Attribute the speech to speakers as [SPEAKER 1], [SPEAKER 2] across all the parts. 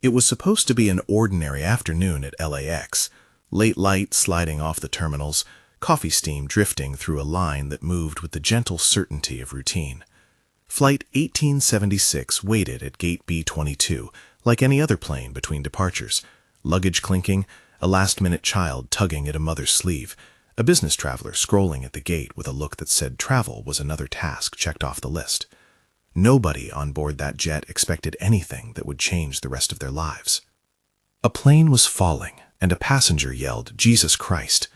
[SPEAKER 1] It was supposed to be an ordinary afternoon at LAX, late light sliding off the terminals, coffee steam drifting through a line that moved with the gentle certainty of routine. Flight 1876 waited at gate B-22, like any other plane between departures, luggage clinking, a last-minute child tugging at a mother's sleeve, a business traveler scrolling at the gate with a look that said travel was another task checked off the list. Nobody on board that jet expected anything that would change the rest of their lives. A plane was falling, and a passenger yelled, "Jesus Christ."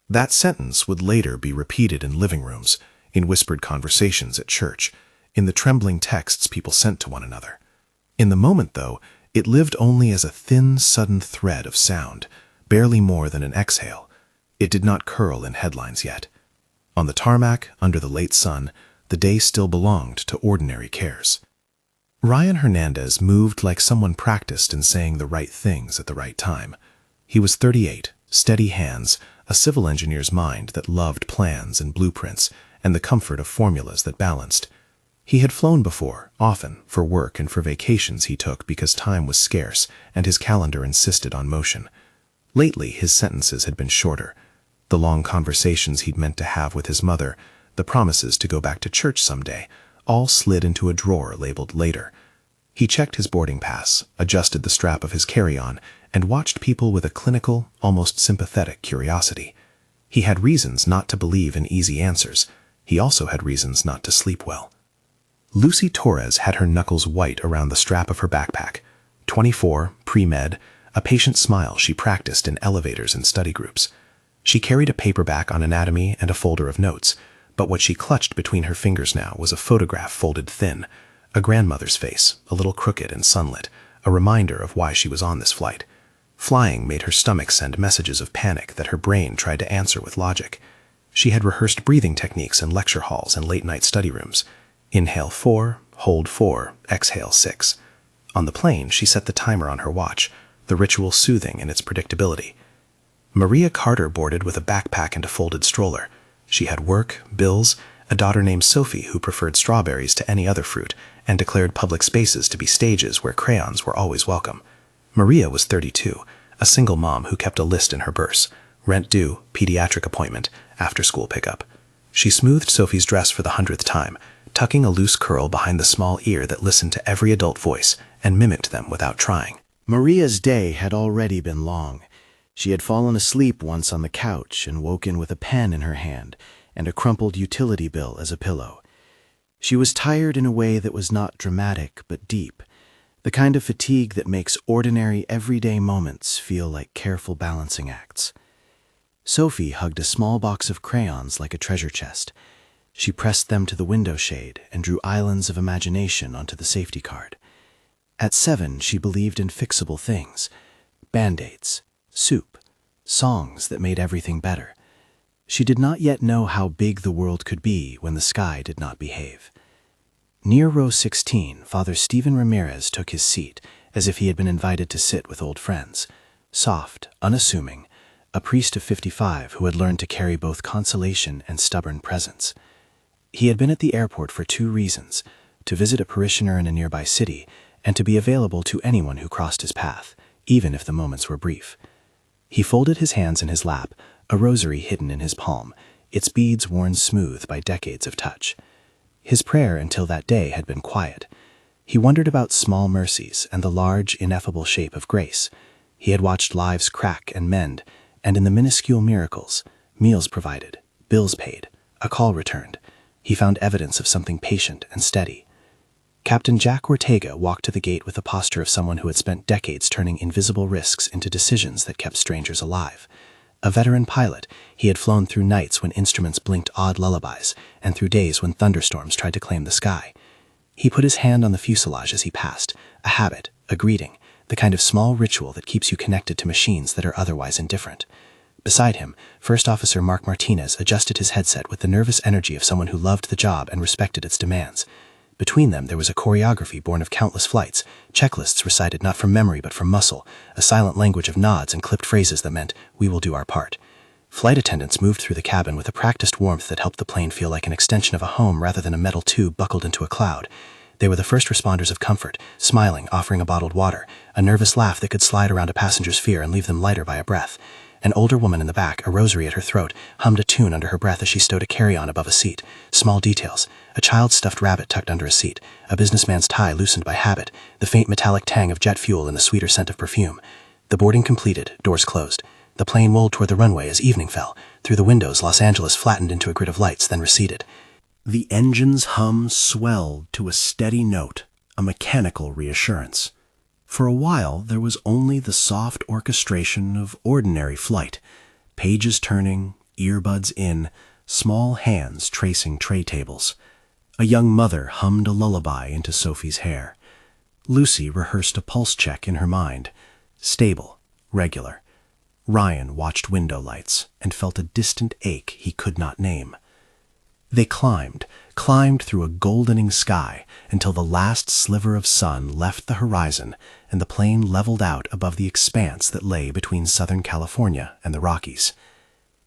[SPEAKER 1] That sentence would later be repeated in living rooms, in whispered conversations at church, in the trembling texts people sent to one another. In the moment, though, it lived only as a thin, sudden thread of sound, barely more than an exhale. It did not curl in headlines yet. On the tarmac, under the late sun, the day still belonged to ordinary cares. Ryan Hernandez moved like someone practiced in saying the right things at the right time. He was 38, steady hands, a civil engineer's mind that loved plans and blueprints and the comfort of formulas that balanced. He had flown before, often, for work and for vacations he took because time was scarce and his calendar insisted on motion. Lately, his sentences had been shorter. The long conversations he'd meant to have with his mother, the promises to go back to church someday, all slid into a drawer labeled later. He checked his boarding pass, adjusted the strap of his carry-on, and watched people with a clinical, almost sympathetic curiosity. He had reasons not to believe in easy answers. He also had reasons not to sleep well. Lucy Torres had her knuckles white around the strap of her backpack. 24, pre-med, a patient smile she practiced in elevators and study groups. She carried a paperback on anatomy and a folder of notes, but what she clutched between her fingers now was a photograph folded thin, a grandmother's face, a little crooked and sunlit, a reminder of why she was on this flight. Flying made her stomach send messages of panic that her brain tried to answer with logic. She had rehearsed breathing techniques in lecture halls and late-night study rooms. Inhale 4, hold 4, exhale 6. On the plane, she set the timer on her watch, the ritual soothing in its predictability. Maria Carter boarded with a backpack and a folded stroller. She had work, bills, a daughter named Sophie who preferred strawberries to any other fruit and declared public spaces to be stages where crayons were always welcome. Maria was 32, a single mom who kept a list in her purse: rent due, pediatric appointment, after-school pickup. She smoothed Sophie's dress for the 100th time, tucking a loose curl behind the small ear that listened to every adult voice and mimicked them without trying.
[SPEAKER 2] Maria's day had already been long. She had fallen asleep once on the couch and woken with a pen in her hand and a crumpled utility bill as a pillow. She was tired in a way that was not dramatic but deep, the kind of fatigue that makes ordinary, everyday moments feel like careful balancing acts. Sophie hugged a small box of crayons like a treasure chest. She pressed them to the window shade and drew islands of imagination onto the safety card. At 7, she believed in fixable things: Band-Aids, soup, songs that made everything better. She did not yet know how big the world could be when the sky did not behave. Near row 16, Father Stephen Ramirez took his seat, as if he had been invited to sit with old friends. Soft, unassuming, a priest of 55 who had learned to carry both consolation and stubborn presence. He had been at the airport for 2 reasons: to visit a parishioner in a nearby city, and to be available to anyone who crossed his path, even if the moments were brief. He folded his hands in his lap, a rosary hidden in his palm, its beads worn smooth by decades of touch. His prayer until that day had been quiet. He wondered about small mercies and the large, ineffable shape of grace. He had watched lives crack and mend, and in the minuscule miracles, meals provided, bills paid, a call returned, he found evidence of something patient and steady. Captain Jack Ortega walked to the gate with the posture of someone who had spent decades turning invisible risks into decisions that kept strangers alive. A veteran pilot, he had flown through nights when instruments blinked odd lullabies and through days when thunderstorms tried to claim the sky. He put his hand on the fuselage as he passed, a habit, a greeting, the kind of small ritual that keeps you connected to machines that are otherwise indifferent. Beside him, First Officer Mark Martinez adjusted his headset with the nervous energy of someone who loved the job and respected its demands. Between them there was a choreography born of countless flights, checklists recited not from memory but from muscle, a silent language of nods and clipped phrases that meant, "We will do our part." Flight attendants moved through the cabin with a practiced warmth that helped the plane feel like an extension of a home rather than a metal tube buckled into a cloud. They were the first responders of comfort, smiling, offering a bottled water, a nervous laugh that could slide around a passenger's fear and leave them lighter by a breath. An older woman in the back, a rosary at her throat, hummed a tune under her breath as she stowed a carry-on above a seat. Small details: a child's stuffed rabbit tucked under a seat, a businessman's tie loosened by habit, the faint metallic tang of jet fuel and the sweeter scent of perfume. The boarding completed, doors closed. The plane rolled toward the runway as evening fell. Through the windows, Los Angeles flattened into a grid of lights, then receded. The engine's hum swelled to a steady note, a mechanical reassurance. For a while, there was only the soft orchestration of ordinary flight, pages turning, earbuds in, small hands tracing tray tables. A young mother hummed a lullaby into Sophie's hair. Lucy rehearsed a pulse check in her mind. Stable, regular. Ryan watched window lights and felt a distant ache he could not name. They climbed through a goldening sky until the last sliver of sun left the horizon and the plane leveled out above the expanse that lay between Southern California and the Rockies.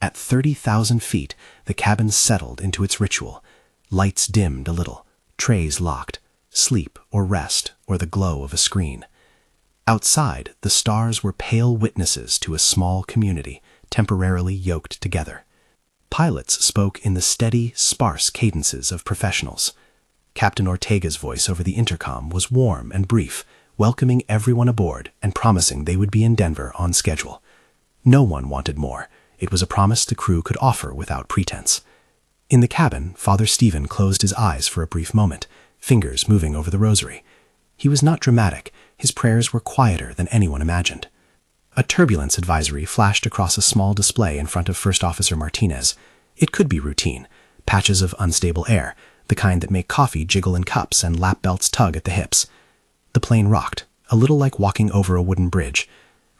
[SPEAKER 2] At 30,000 feet, the cabin settled into its ritual. Lights dimmed a little, trays locked, sleep or rest or the glow of a screen. Outside, the stars were pale witnesses to a small community, temporarily yoked together. Pilots spoke in the steady, sparse cadences of professionals. Captain Ortega's voice over the intercom was warm and brief, welcoming everyone aboard and promising they would be in Denver on schedule. No one wanted more. It was a promise the crew could offer without pretense. In the cabin, Father Stephen closed his eyes for a brief moment, fingers moving over the rosary. He was not dramatic. His prayers were quieter than anyone imagined. A turbulence advisory flashed across a small display in front of First Officer Martinez. It could be routine, patches of unstable air, the kind that make coffee jiggle in cups and lap belts tug at the hips. The plane rocked, a little like walking over a wooden bridge.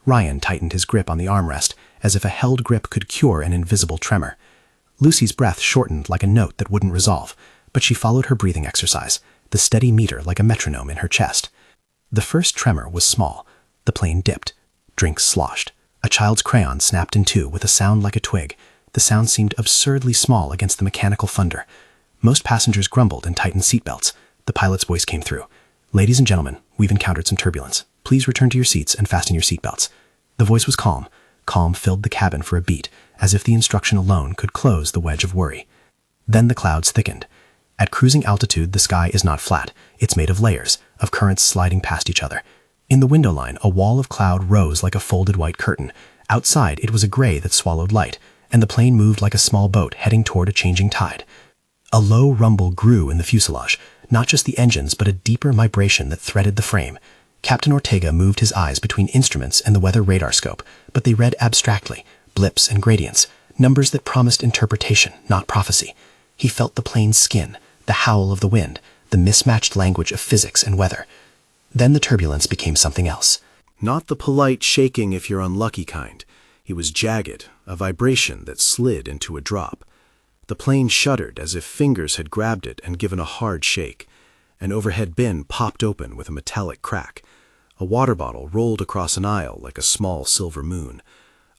[SPEAKER 2] Ryan tightened his grip on the armrest, as if a held grip could cure an invisible tremor. Lucy's breath shortened like a note that wouldn't resolve, but she followed her breathing exercise, the steady meter like a metronome in her chest. The first tremor was small. The plane dipped. Drinks sloshed. A child's crayon snapped in two with a sound like a twig. The sound seemed absurdly small against the mechanical thunder. Most passengers grumbled and tightened seatbelts. The pilot's voice came through. "Ladies and gentlemen, we've encountered some turbulence. Please return to your seats and fasten your seatbelts." The voice was calm. Calm filled the cabin for a beat, as if the instruction alone could close the wedge of worry. Then the clouds thickened. At cruising altitude, the sky is not flat. It's made of layers, of currents sliding past each other. In the window line, a wall of cloud rose like a folded white curtain. Outside, it was a gray that swallowed light, and the plane moved like a small boat heading toward a changing tide. A low rumble grew in the fuselage, not just the engines, but a deeper vibration that threaded the frame. Captain Ortega moved his eyes between instruments and the weather radar scope, but they read abstractly, blips and gradients, numbers that promised interpretation, not prophecy. He felt the plane's skin, the howl of the wind, the mismatched language of physics and weather. Then the turbulence became something else. Not the polite shaking if you're unlucky kind. It was jagged, a vibration that slid into a drop. The plane shuddered as if fingers had grabbed it and given a hard shake. An overhead bin popped open with a metallic crack. A water bottle rolled across an aisle like a small silver moon.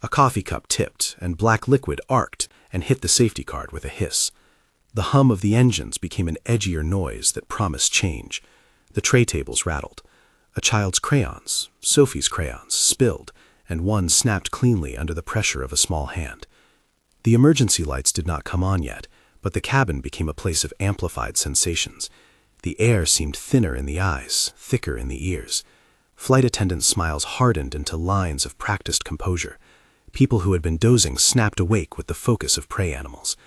[SPEAKER 2] A coffee cup tipped, and black liquid arced and hit the safety card with a hiss. The hum of the engines became an edgier noise that promised change. The tray tables rattled. A child's crayons, Sophie's crayons, spilled, and one snapped cleanly under the pressure of a small hand. The emergency lights did not come on yet, but the cabin became a place of amplified sensations. The air seemed thinner in the eyes, thicker in the ears. Flight attendant smiles hardened into lines of practiced composure. People who had been dozing snapped awake with the focus of prey animals.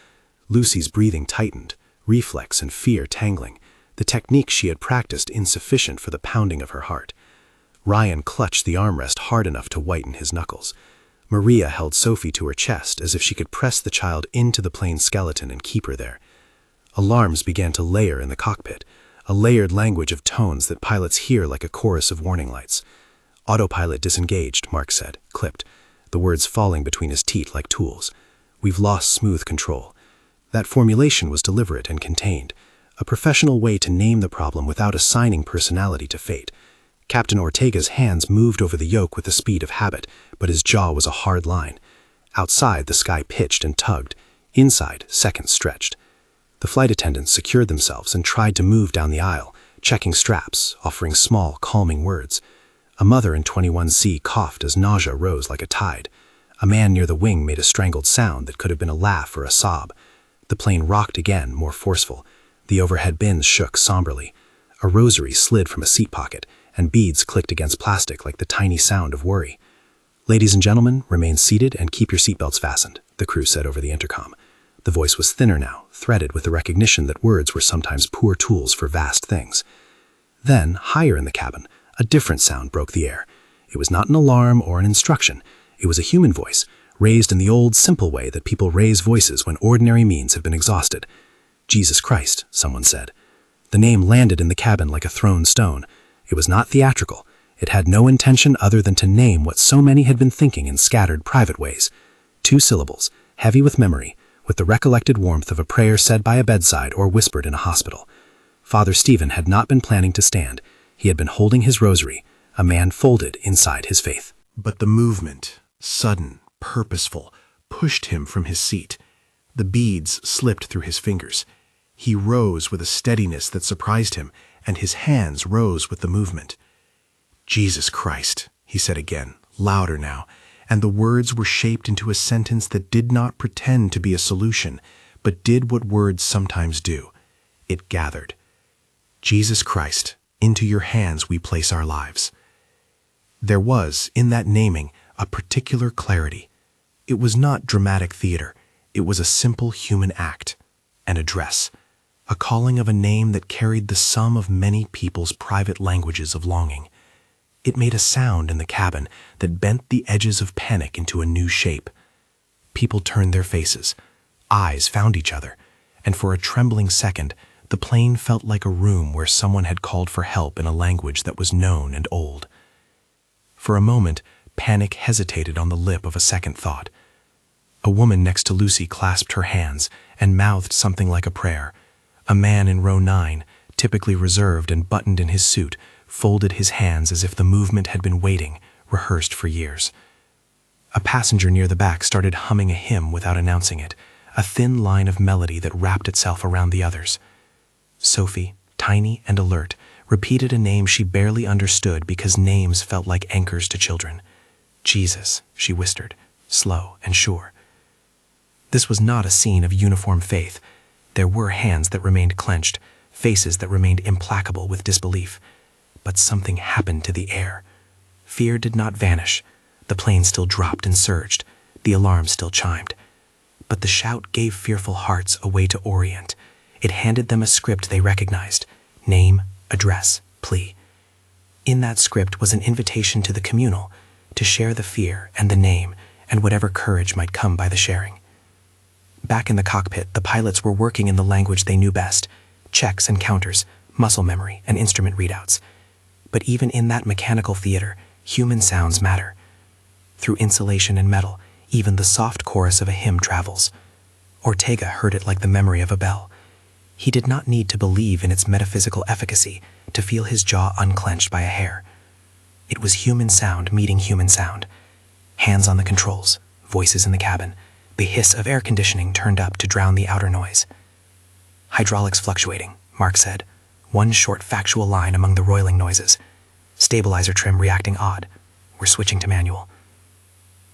[SPEAKER 2] Lucy's breathing tightened, reflex and fear tangling, the technique she had practiced insufficient for the pounding of her heart. Ryan clutched the armrest hard enough to whiten his knuckles. Maria held Sophie to her chest as if she could press the child into the plane's skeleton and keep her there. Alarms began to layer in the cockpit, a layered language of tones that pilots hear like a chorus of warning lights. "Autopilot disengaged," Mark said, clipped, the words falling between his teeth like tools. "We've lost smooth control." That formulation was deliberate and contained, a professional way to name the problem without assigning personality to fate. Captain Ortega's hands moved over the yoke with the speed of habit, but his jaw was a hard line. Outside, the sky pitched and tugged. Inside, seconds stretched. The flight attendants secured themselves and tried to move down the aisle,
[SPEAKER 3] checking straps, offering small, calming words. A mother in 21C coughed as nausea rose like a tide. A man near the wing made a strangled sound that could have been a laugh or a sob. The plane rocked again, more forceful. The overhead bins shook somberly. A rosary slid from a seat pocket, and beads clicked against plastic like the tiny sound of worry. "Ladies and gentlemen, remain seated and keep your seatbelts fastened," the crew said over the intercom. The voice was thinner now, threaded with the recognition that words were sometimes poor tools for vast things. Then, higher in the cabin, a different sound broke the air. It was not an alarm or an instruction. It was a human voice, raised in the old, simple way that people raise voices when ordinary means have been exhausted. "Jesus Christ," someone said. The name landed in the cabin like a thrown stone. It was not theatrical. It had no intention other than to name what so many had been thinking in scattered, private ways. 2 syllables, heavy with memory, with the recollected warmth of a prayer said by a bedside or whispered in a hospital. Father Stephen had not been planning to stand. He had been holding his rosary, a man folded inside his faith.
[SPEAKER 1] But the movement, sudden, purposeful, pushed him from his seat. The beads slipped through his fingers. He rose with a steadiness that surprised him, and his hands rose with the movement. "Jesus Christ," he said again, louder now, and the words were shaped into a sentence that did not pretend to be a solution, but did what words sometimes do. It gathered. "Jesus Christ, into your hands we place our lives." There was, in that naming, a particular clarity. It was not dramatic theater. It was a simple human act, an address, a calling of a name that carried the sum of many people's private languages of longing. It made a sound in the cabin that bent the edges of panic into a new shape. People turned their faces. Eyes found each other, and for a trembling second, the plane felt like a room where someone had called for help in a language that was known and old. For a moment, panic hesitated on the lip of a second thought. A woman next to Lucy clasped her hands and mouthed something like a prayer. A man in row 9, typically reserved and buttoned in his suit, folded his hands as if the movement had been waiting, rehearsed for years. A passenger near the back started humming a hymn without announcing it, a thin line of melody that wrapped itself around the others. Sophie, tiny and alert, repeated a name she barely understood because names felt like anchors to children. "Jesus," she whispered, slow and sure. This was not a scene of uniform faith. There were hands that remained clenched, faces that remained implacable with disbelief. But something happened to the air. Fear did not vanish. The plane still dropped and surged. The alarm still chimed. But the shout gave fearful hearts a way to orient. It handed them a script they recognized: name, address, plea. In that script was an invitation to the communal, to share the fear and the name and whatever courage might come by the sharing. Back in the cockpit, the pilots were working in the language they knew best: checks and counters, muscle memory, and instrument readouts. But even in that mechanical theater, human sounds matter. Through insulation and metal, even the soft chorus of a hymn travels. Ortega heard it like the memory of a bell. He did not need to believe in its metaphysical efficacy to feel his jaw unclenched by a hair. It was human sound meeting human sound. Hands on the controls, voices in the cabin, the hiss of air conditioning turned up to drown the outer noise. "Hydraulics fluctuating," Mark said, one short factual line among the roiling noises. "Stabilizer trim reacting odd. We're switching to manual."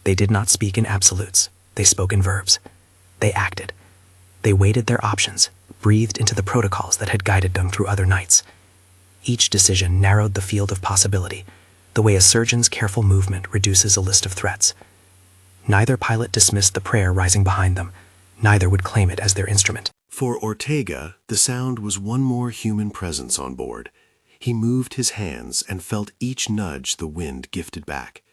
[SPEAKER 1] They did not speak in absolutes. They spoke in verbs. They acted. They weighted their options, breathed into the protocols that had guided them through other nights. Each decision narrowed the field of possibility, the way a surgeon's careful movement reduces a list of threats. Neither pilot dismissed the prayer rising behind them. Neither would claim it as their instrument.
[SPEAKER 4] For Ortega, the sound was one more human presence on board. He moved his hands and felt each nudge the wind gifted back.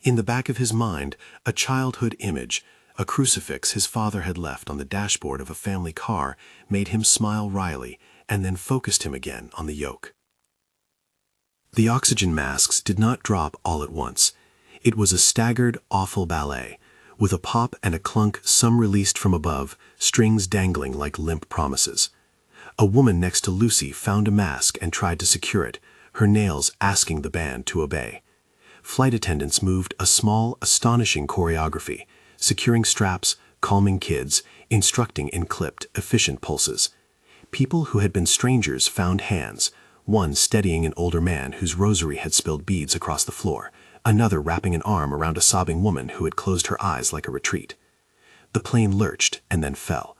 [SPEAKER 4] In the back of his mind, a childhood image, a crucifix his father had left on the dashboard of a family car, made him smile wryly and then focused him again on the yoke. The oxygen masks did not drop all at once. It was a staggered, awful ballet. With a pop and a clunk, some released from above, strings dangling like limp promises. A woman next to Lucy found a mask and tried to secure it, her nails asking the band to obey. Flight attendants moved a small, astonishing choreography, securing straps, calming kids, instructing in clipped, efficient pulses. People who had been strangers found hands, one steadying an older man whose rosary had spilled beads across the floor, another wrapping an arm around a sobbing woman who had closed her eyes like a retreat. The plane lurched and then fell.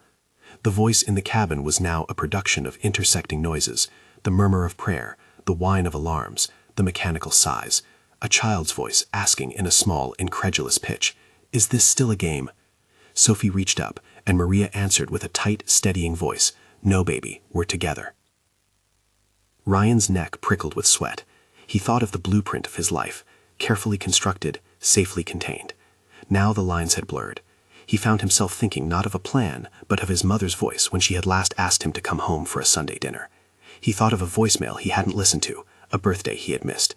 [SPEAKER 4] The voice in the cabin was now a production of intersecting noises, the murmur of prayer, the whine of alarms, the mechanical sighs, a child's voice asking in a small, incredulous pitch, "Is this still a game?" Sophie reached up, and Maria answered with a tight, steadying voice, "No, baby, we're together." Ryan's neck prickled with sweat. He thought of the blueprint of his life, carefully constructed, safely contained. Now the lines had blurred. He found himself thinking not of a plan, but of his mother's voice when she had last asked him to come home for a Sunday dinner. He thought of a voicemail he hadn't listened to, a birthday he had missed.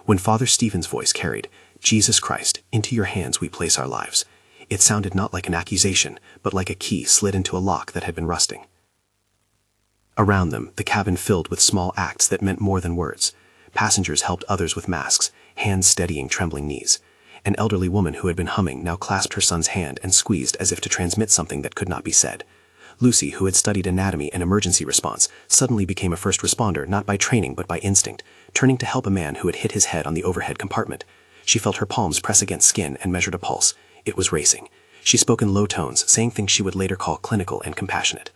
[SPEAKER 4] When Father Stephen's voice carried, "Jesus Christ, into your hands we place our lives," it sounded not like an accusation, but like a key slid into a lock that had been rusting. Around them, the cabin filled with small acts that meant more than words. Passengers helped others with masks, hands steadying trembling knees. An elderly woman who had been humming now clasped her son's hand and squeezed as if to transmit something that could not be said. Lucy, who had studied anatomy and emergency response, suddenly became a first responder not by training but by instinct, turning to help a man who had hit his head on the overhead compartment. She felt her palms press against skin and measured a pulse. It was racing. She spoke in low tones, saying things she would later call clinical and compassionate.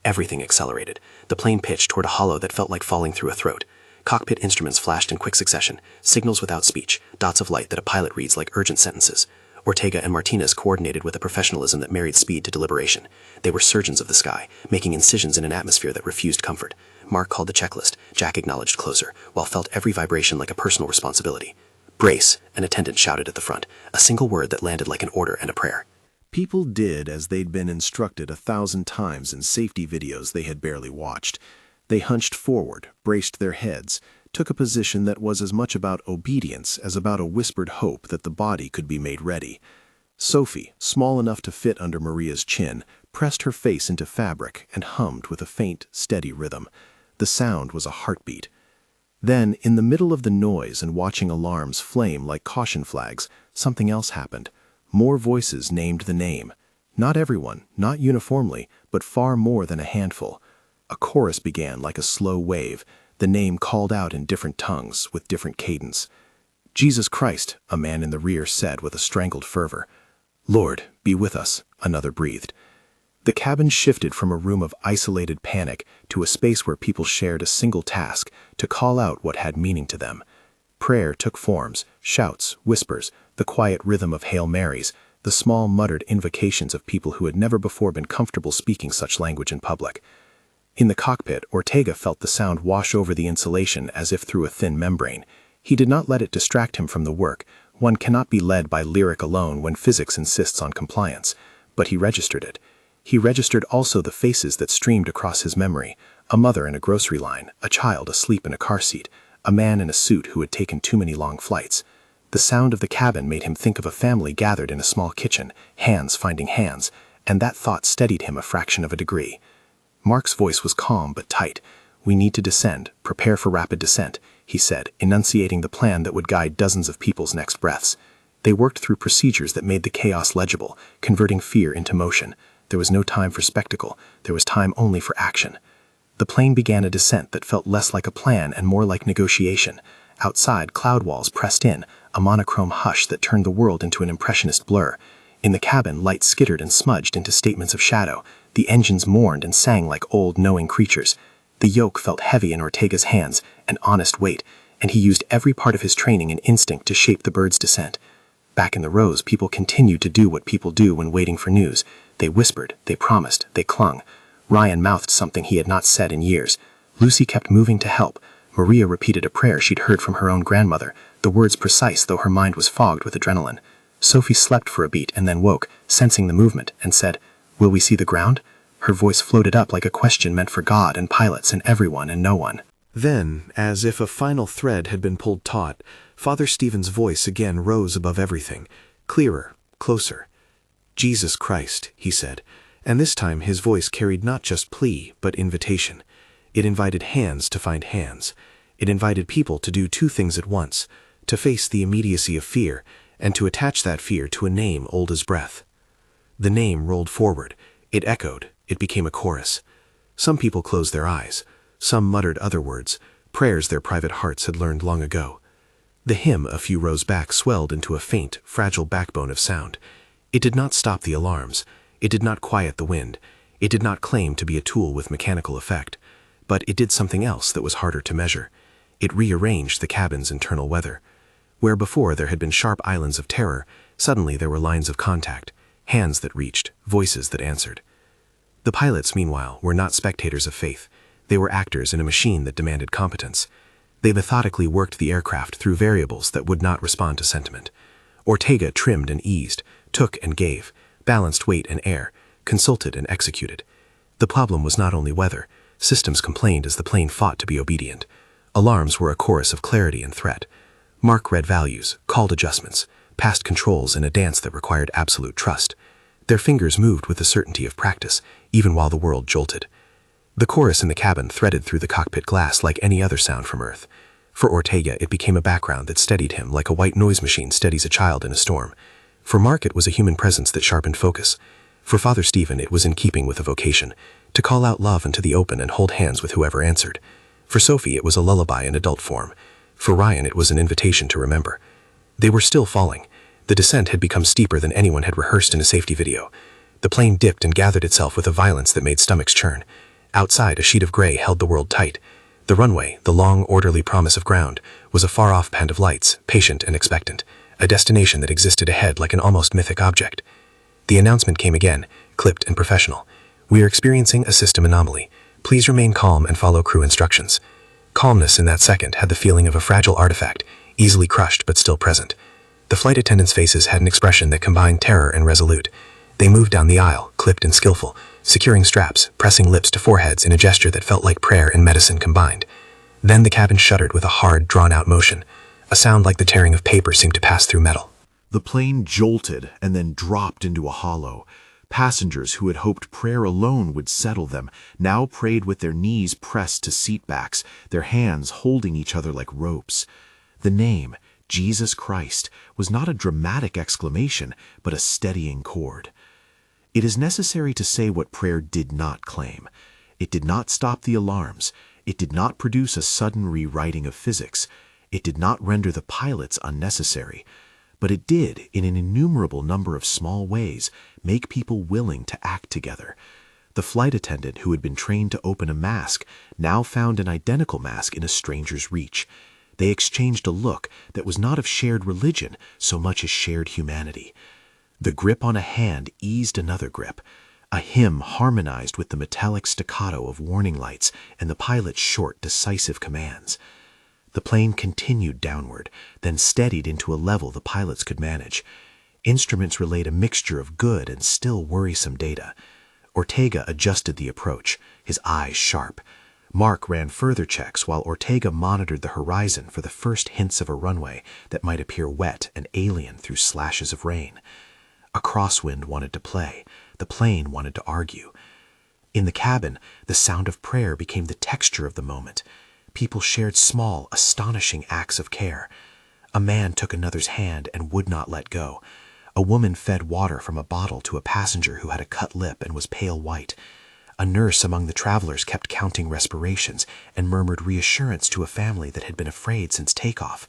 [SPEAKER 4] Everything accelerated. The plane pitched toward a hollow that felt like falling through a throat. Cockpit instruments flashed in quick succession, signals without speech, dots of light that a pilot reads like urgent sentences. Ortega and Martinez coordinated with a professionalism that married speed to deliberation. They were surgeons of the sky, making incisions in an atmosphere that refused comfort. Mark called the checklist. Jack acknowledged closer, while felt every vibration like a personal responsibility. "Brace," an attendant shouted at the front, a single word that landed like an order and a prayer.
[SPEAKER 1] People did as they'd been instructed 1,000 times in safety videos they had barely watched. They hunched forward, braced their heads, took a position that was as much about obedience as about a whispered hope that the body could be made ready. Sophie, small enough to fit under Maria's chin, pressed her face into fabric and hummed with a faint, steady rhythm. The sound was a heartbeat. Then, in the middle of the noise and watching alarms flame like caution flags, something else happened. More voices named the name. Not everyone, not uniformly, but far more than a handful. A chorus began like a slow wave, the name called out in different tongues, with different cadence. "Jesus Christ," a man in the rear said with a strangled fervor. "Lord, be with us," another breathed. The cabin shifted from a room of isolated panic to a space where people shared a single task, to call out what had meaning to them. Prayer took forms, shouts, whispers, the quiet rhythm of Hail Marys, the small muttered invocations of people who had never before been comfortable speaking such language in public. In the cockpit, Ortega felt the sound wash over the insulation as if through a thin membrane. He did not let it distract him from the work. One cannot be led by lyric alone when physics insists on compliance. But he registered it. He registered also the faces that streamed across his memory: a mother in a grocery line, a child asleep in a car seat, a man in a suit who had taken too many long flights. The sound of the cabin made him think of a family gathered in a small kitchen, hands finding hands, and that thought steadied him a fraction of a degree. Mark's voice was calm but tight. "We need to descend, prepare for rapid descent," he said, enunciating the plan that would guide dozens of people's next breaths. They worked through procedures that made the chaos legible, converting fear into motion. There was no time for spectacle. There was time only for action. The plane began a descent that felt less like a plan and more like negotiation. Outside, cloud walls pressed in, a monochrome hush that turned the world into an impressionist blur. In the cabin, light skittered and smudged into statements of shadow. The engines mourned and sang like old, knowing creatures. The yoke felt heavy in Ortega's hands, an honest weight, and he used every part of his training and instinct to shape the bird's descent. Back in the rows, people continued to do what people do when waiting for news. They whispered, they promised, they clung. Ryan mouthed something he had not said in years. Lucy kept moving to help. Maria repeated a prayer she'd heard from her own grandmother, the words precise though her mind was fogged with adrenaline. Sophie slept for a beat and then woke, sensing the movement, and said, "Will we see the ground?" Her voice floated up like a question meant for God and pilots and everyone and no one. Then, as if a final thread had been pulled taut, Father Stephen's voice again rose above everything, clearer, closer. "Jesus Christ," he said, and this time his voice carried not just plea, but invitation. It invited hands to find hands. It invited people to do two things at once, to face the immediacy of fear, and to attach that fear to a name old as breath. The name rolled forward. It echoed. It became a chorus. Some people closed their eyes.
[SPEAKER 4] Some muttered other words, prayers their private hearts had learned long ago. The hymn a few rows back swelled into a faint, fragile backbone of sound. It did not stop the alarms. It did not quiet the wind. It did not claim to be a tool with mechanical effect. But it did something else that was harder to measure. It rearranged the cabin's internal weather. Where before there had been sharp islands of terror, suddenly there were lines of contact, hands that reached, voices that answered. The pilots, meanwhile, were not spectators of faith. They were actors in a machine that demanded competence. They methodically worked the aircraft through variables that would not respond to sentiment. Ortega trimmed and eased, took and gave, balanced weight and air, consulted and executed. The problem was not only weather. Systems complained as the plane fought to be obedient. Alarms were a chorus of clarity and threat. Mark read values, called adjustments, passed controls in a dance that required absolute trust. Their fingers moved with the certainty of practice, even while the world jolted. The chorus in the cabin threaded through the cockpit glass like any other sound from Earth. For Ortega, it became a background that steadied him like a white noise machine steadies a child in a storm. For Mark, it was a human presence that sharpened focus. For Father Stephen, it was in keeping with a vocation, to call out love into the open and hold hands with whoever answered. For Sophie, it was a lullaby in adult form. For Ryan, it was an invitation to remember. They were still falling. The descent had become steeper than anyone had rehearsed in a safety video. The plane dipped and gathered itself with a violence that made stomachs churn. Outside, a sheet of gray held the world tight. The runway, the long, orderly promise of ground, was a far-off band of lights, patient and expectant, a destination that existed ahead like an almost mythic object. The announcement came again, clipped and professional. "We are experiencing a system anomaly. Please remain calm and follow crew instructions." Calmness in that second had the feeling of a fragile artifact, easily crushed but still present. The flight attendants' faces had an expression that combined terror and resolute. They moved down the aisle, clipped and skillful, securing straps, pressing lips to foreheads in a gesture that felt like prayer and medicine combined. Then the cabin shuddered with a hard, drawn-out motion. A sound like the tearing of paper seemed to pass through metal.
[SPEAKER 1] The plane jolted and then dropped into a hollow. Passengers who had hoped prayer alone would settle them now prayed with their knees pressed to seatbacks, their hands holding each other like ropes. The name, Jesus Christ, was not a dramatic exclamation, but a steadying chord. It is necessary to say what prayer did not claim. It did not stop the alarms. It did not produce a sudden rewriting of physics. It did not render the pilots unnecessary. But it did, in an innumerable number of small ways, make people willing to act together. The flight attendant who had been trained to open a mask now found an identical mask in a stranger's reach. They exchanged a look that was not of shared religion so much as shared humanity. The grip on a hand eased another grip. A hymn harmonized with the metallic staccato of warning lights and the pilot's short, decisive commands. The plane continued downward, then steadied into a level the pilots could manage. Instruments relayed a mixture of good and still worrisome data. Ortega adjusted the approach, his eyes sharp. Mark ran further checks while Ortega monitored the horizon for the first hints of a runway that might appear wet and alien through slashes of rain. A crosswind wanted to play. The plane wanted to argue. In the cabin, the sound of prayer became the texture of the moment. People shared small, astonishing acts of care. A man took another's hand and would not let go. A woman fed water from a bottle to a passenger who had a cut lip and was pale white. A nurse among the travelers kept counting respirations and murmured reassurance to a family that had been afraid since takeoff.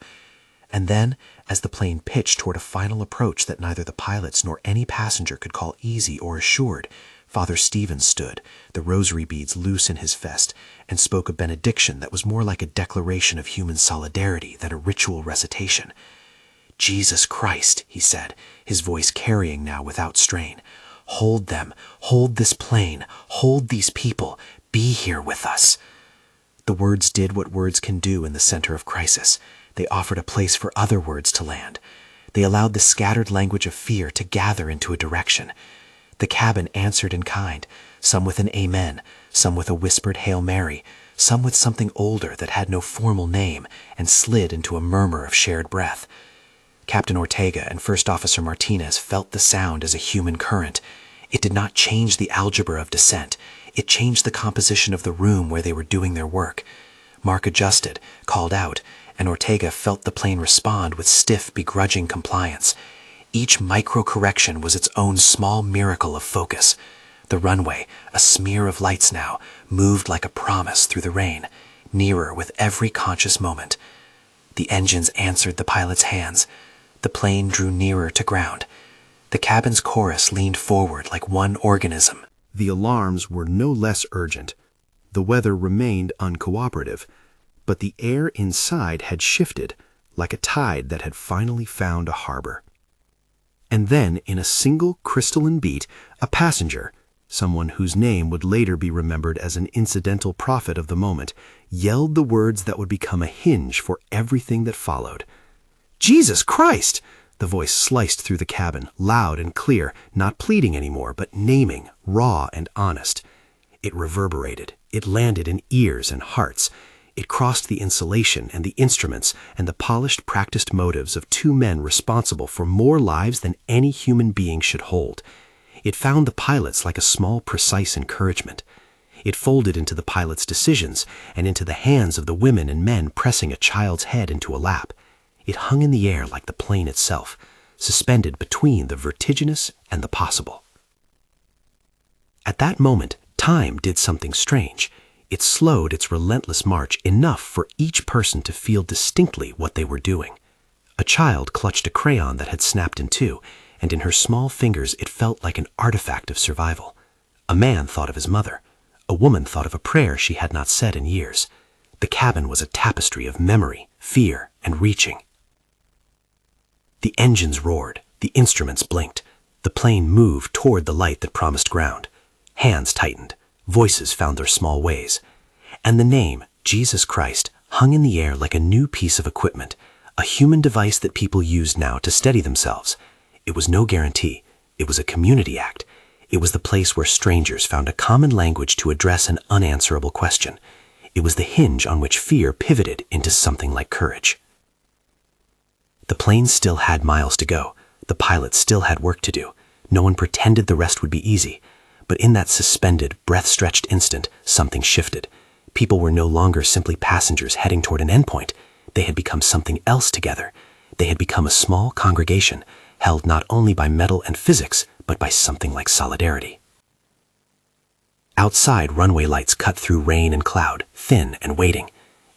[SPEAKER 1] And then, as the plane pitched toward a final approach that neither the pilots nor any passenger could call easy or assured, Father Stephen stood, the rosary beads loose in his vest, and spoke a benediction that was more like a declaration of human solidarity than a ritual recitation. "Jesus Christ," he said, his voice carrying now without strain. "Hold them, hold this plane, hold these people, be here with us." The words did what words can do in the center of crisis. They offered a place for other words to land. They allowed the scattered language of fear to gather into a direction. The cabin answered in kind, some with an amen, some with a whispered Hail Mary, some with something older that had no formal name and slid into a murmur of shared breath. Captain Ortega and First Officer Martinez felt the sound as a human current. It did not change the algebra of descent. It changed the composition of the room where they were doing their work. Mark adjusted, called out, and Ortega felt the plane respond with stiff, begrudging compliance. Each micro-correction was its own small miracle of focus.
[SPEAKER 3] The runway, a smear of lights now, moved like a promise through the rain, nearer with every conscious moment. The engines answered the pilot's hands. The plane drew nearer to ground. The cabin's chorus leaned forward like one organism.
[SPEAKER 4] The alarms were no less urgent. The weather remained uncooperative, but the air inside had shifted like a tide that had finally found a harbor. And then, in a single crystalline beat, a passenger, someone whose name would later be remembered as an incidental prophet of the moment, yelled the words that would become a hinge for everything that followed. "Jesus Christ!" The voice sliced through the cabin, loud and clear, not pleading anymore, but naming, raw and honest. It reverberated. It landed in ears and hearts. It crossed the insulation and the instruments and the polished, practiced motives of two men responsible for more lives than any human being should hold. It found the pilots like a small, precise encouragement. It folded into the pilots' decisions and into the hands of the women and men pressing a child's head into a lap. It hung in the air like the plane itself, suspended between the vertiginous and the possible. At that moment, time did something strange. It slowed its relentless march enough for each person to feel distinctly what they were doing. A child clutched a crayon that had snapped in two, and in her small fingers it felt like an artifact of survival. A man thought of his mother. A woman thought of a prayer she had not said in years. The cabin was a tapestry of memory, fear, and reaching. The engines roared. The instruments blinked. The plane moved toward the light that promised ground. Hands tightened. Voices found their small ways. And the name, Jesus Christ, hung in the air like a new piece of equipment, a human device that people used now to steady themselves. It was no guarantee. It was a community act. It was the place where strangers found a common language to address an unanswerable question. It was the hinge on which fear pivoted into something like courage. The plane still had miles to go. The pilot still had work to do. No one pretended the rest would be easy. But in that suspended, breath-stretched instant, something shifted. People were no longer simply passengers heading toward an endpoint. They had become something else together. They had become a small congregation, held not only by metal and physics, but by something like solidarity. Outside, runway lights cut through rain and cloud, thin and waiting.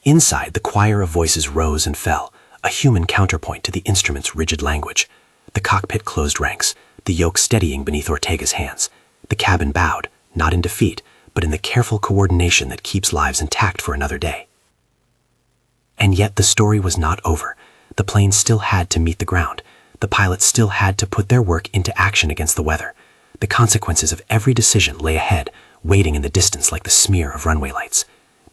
[SPEAKER 4] Inside, the choir of voices rose and fell, a human counterpoint to the instrument's rigid language. The cockpit closed ranks, the yoke steadying beneath Ortega's hands. The cabin bowed, not in defeat, but in the careful coordination that keeps lives intact for another day. And yet the story was not over. The plane still had to meet the ground. The pilots still had to put their work into action against the weather. The consequences of every decision lay ahead, waiting in the distance like the smear of runway lights.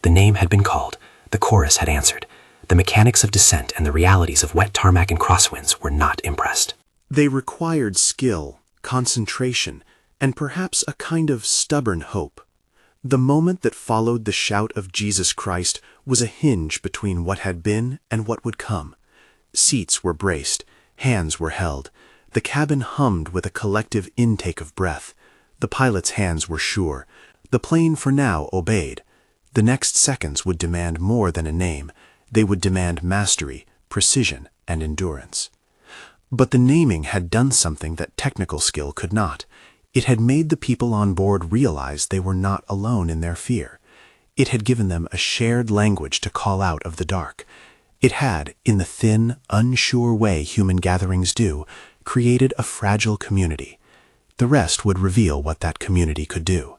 [SPEAKER 4] The name had been called. The chorus had answered. The mechanics of descent and the realities of wet tarmac and crosswinds were not impressed.
[SPEAKER 1] They required skill, concentration, and perhaps a kind of stubborn hope. The moment that followed the shout of Jesus Christ was a hinge between what had been and what would come. Seats were braced, hands were held. The cabin hummed with a collective intake of breath. The pilot's hands were sure. The plane for now obeyed. The next seconds would demand more than a name. They would demand mastery, precision, and endurance. But the naming had done something that technical skill could not. It had made the people on board realize they were not alone in their fear. It had given them a shared language to call out of the dark. It had, in the thin, unsure way human gatherings do, created a fragile community. The rest would reveal what that community could do.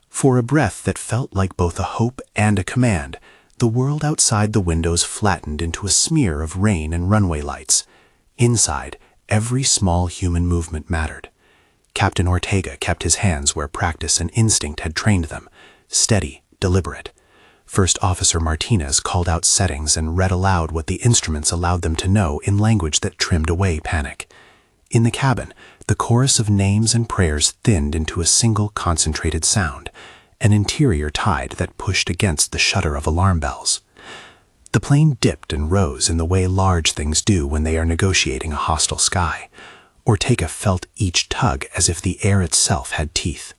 [SPEAKER 1] For a breath that felt like both a hope and a command, the world outside the windows flattened into a smear of rain and runway lights. Inside, every small human movement mattered. Captain Ortega kept his hands where practice and instinct had trained them, steady, deliberate. First Officer Martinez called out settings and read aloud what the instruments allowed them to know in language that trimmed away panic. In the cabin, the chorus of names and prayers thinned into a single concentrated sound, an interior tide that pushed against the shudder of alarm bells. The plane dipped and rose in the way large things do when they are negotiating a hostile sky. Ortega felt each tug as if the air itself had teeth.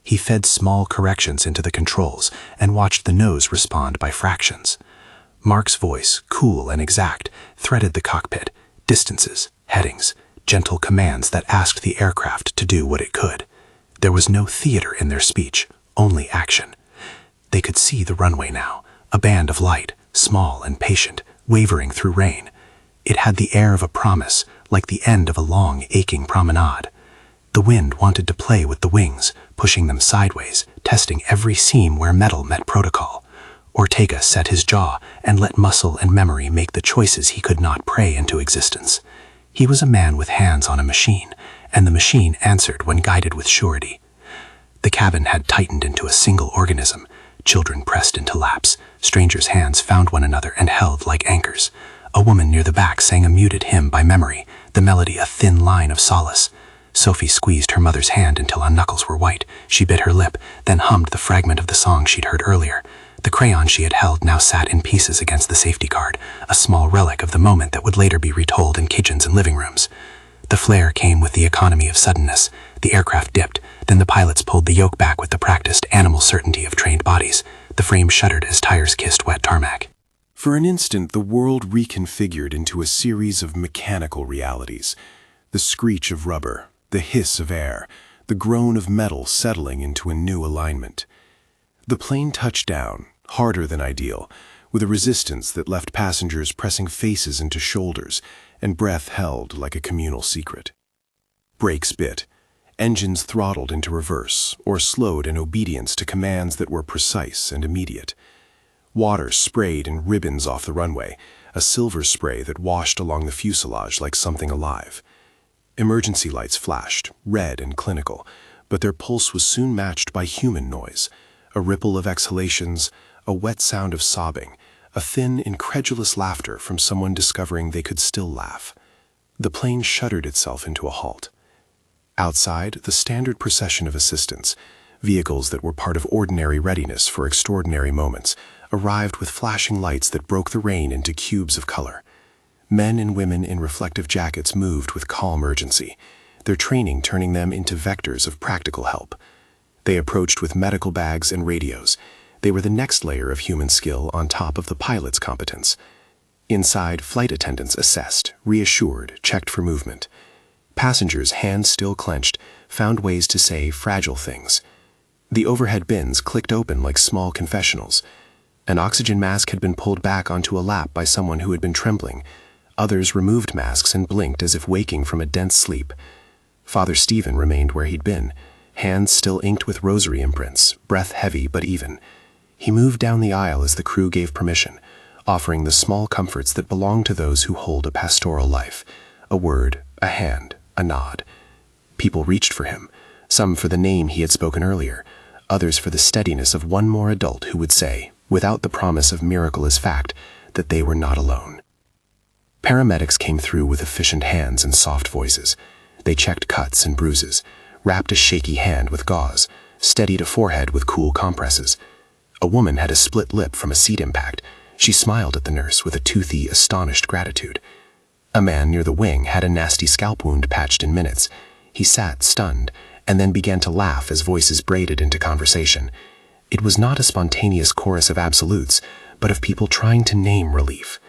[SPEAKER 1] He fed small corrections into the controls and watched the nose respond by fractions. Mark's voice, cool and exact, threaded the cockpit, distances, headings, gentle commands that asked the aircraft to do what it could.
[SPEAKER 3] There was no theater in their speech, only action. They could see the runway now, a band of light, small and patient, wavering through rain. It had the air of a promise, like the end of a long, aching promenade. The wind wanted to play with the wings, pushing them sideways, testing every seam where metal met protocol. Ortega set his jaw and let muscle and memory make the choices he could not pray into existence. He was a man with hands on a machine, and the machine answered when guided with surety. The cabin had tightened into a single organism. Children pressed into laps. Strangers' hands found one another and held like anchors. A woman near the back sang a muted hymn by memory, the melody a thin line of solace. Sophie squeezed her mother's hand until her knuckles were white. She bit her lip, then hummed the fragment of the song she'd heard earlier. The crayon she had held now sat in pieces against the safety card, a small relic of the moment that would later be retold in kitchens and living rooms. The flare came with the economy of suddenness. The aircraft dipped, then the pilots pulled the yoke back with the practiced animal certainty of trained bodies. The frame shuddered as tires kissed wet tarmac.
[SPEAKER 4] For an instant, the world reconfigured into a series of mechanical realities. The screech of rubber, the hiss of air, the groan of metal settling into a new alignment. The plane touched down, harder than ideal, with a resistance that left passengers pressing faces into shoulders and breath held like a communal secret. Brakes bit. Engines throttled into reverse or slowed in obedience to commands that were precise and immediate. Water sprayed in ribbons off the runway, a silver spray that washed along the fuselage like something alive. Emergency lights flashed, red and clinical, but their pulse was soon matched by human noise, a ripple of exhalations, a wet sound of sobbing, a thin, incredulous laughter from someone discovering they could still laugh. The plane shuddered itself into a halt. Outside, the standard procession of assistants, vehicles that were part of ordinary readiness for extraordinary moments, arrived with flashing lights that broke the rain into cubes of color. Men and women in reflective jackets moved with calm urgency, their training turning them into vectors of practical help. They approached with medical bags and radios. They were the next layer of human skill on top of the pilot's competence. Inside, flight attendants assessed, reassured, checked for movement. Passengers, hands still clenched, found ways to say fragile things. The overhead bins clicked open like small confessionals. An oxygen mask had been pulled back onto a lap by someone who had been trembling. Others removed masks and blinked as if waking from a dense sleep. Father Stephen remained where he'd been, hands still inked with rosary imprints, breath heavy but even. He moved down the aisle as the crew gave permission, offering the small comforts that belong to those who hold a pastoral life. A word, a hand, a nod. People reached for him, some for the name he had spoken earlier, others for the steadiness of one more adult who would say, without the promise of miracle as fact, that they were not alone. Paramedics came through with efficient hands and soft voices. They checked cuts and bruises, wrapped a shaky hand with gauze, steadied a forehead with cool compresses. A woman had a split lip from a seat impact. She smiled at the nurse with a toothy, astonished gratitude. A man near the wing had a nasty scalp wound patched in minutes. He sat, stunned, and then began to laugh as voices braided into conversation. It was not a spontaneous chorus of absolutes, but of people trying to name relief.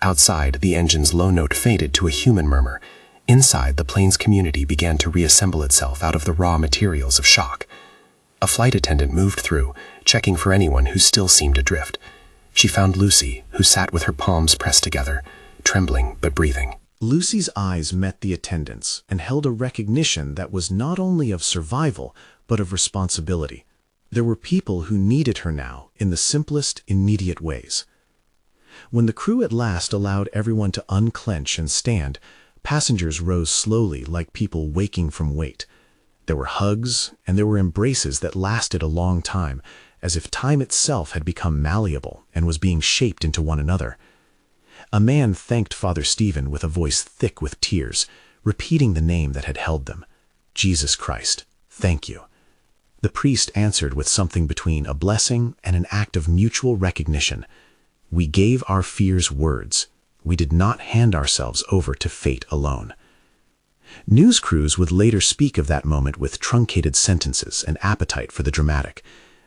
[SPEAKER 4] Outside, the engine's low note faded to a human murmur. Inside, the plane's community began to reassemble itself out of the raw materials of shock. A flight attendant moved through, checking for anyone who still seemed adrift. She found Lucy, who sat with her palms pressed together, trembling but breathing.
[SPEAKER 1] Lucy's eyes met the attendant's and held a recognition that was not only of survival, but of responsibility. There were people who needed her now in the simplest, immediate ways. When the crew at last allowed everyone to unclench and stand, passengers rose slowly like people waking from weight. There were hugs, and there were embraces that lasted a long time, as if time itself had become malleable and was being shaped into one another. A man thanked Father Stephen with a voice thick with tears, repeating the name that had held them. Jesus Christ, thank you. The priest answered with something between a blessing and an act of mutual recognition. We gave our fears words. We did not hand ourselves over to fate alone. News crews would later speak of that moment with truncated sentences and appetite for the dramatic.